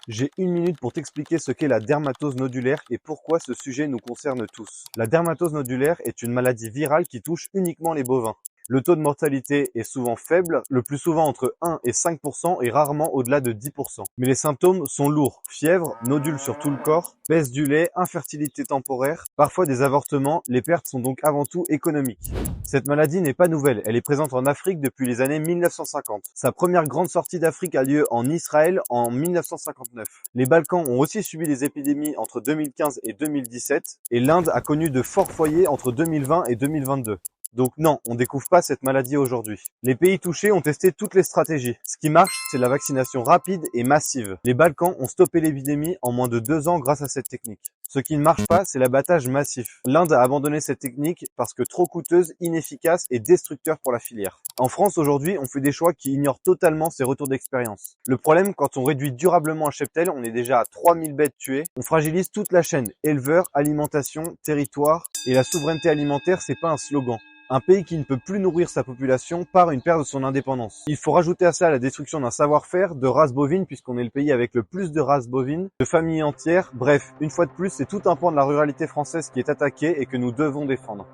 J'ai une minute pour t'expliquer ce qu'est la dermatose nodulaire et pourquoi ce sujet nous concerne tous. La dermatose nodulaire est une maladie virale qui touche uniquement les bovins. Le taux de mortalité est souvent faible, le plus souvent entre 1 et 5% et rarement au-delà de 10%. Mais les symptômes sont lourds. Fièvre, nodules sur tout le corps, baisse du lait, infertilité temporaire, parfois des avortements, les pertes sont donc avant tout économiques. Cette maladie n'est pas nouvelle, elle est présente en Afrique depuis les années 1950. Sa première grande sortie d'Afrique a lieu en Israël en 1959. Les Balkans ont aussi subi des épidémies entre 2015 et 2017 et l'Inde a connu de forts foyers entre 2020 et 2022. Donc non, on découvre pas cette maladie aujourd'hui. Les pays touchés ont testé toutes les stratégies. Ce qui marche, c'est la vaccination rapide et massive. Les Balkans ont stoppé l'épidémie en moins de 2 ans grâce à cette technique. Ce qui ne marche pas, c'est l'abattage massif. L'Inde a abandonné cette technique parce que trop coûteuse, inefficace et destructeur pour la filière. En France, aujourd'hui, on fait des choix qui ignorent totalement ces retours d'expérience. Le problème, quand on réduit durablement un cheptel, on est déjà à 3000 bêtes tuées. On fragilise toute la chaîne, éleveurs, alimentation, territoire. Et la souveraineté alimentaire, c'est pas un slogan. Un pays qui ne peut plus nourrir sa population part une perte de son indépendance. Il faut rajouter à ça la destruction d'un savoir-faire, de races bovines, puisqu'on est le pays avec le plus de races bovines, de familles entières. Bref, une fois de plus, c'est tout un pan de la ruralité française qui est attaqué et que nous devons défendre.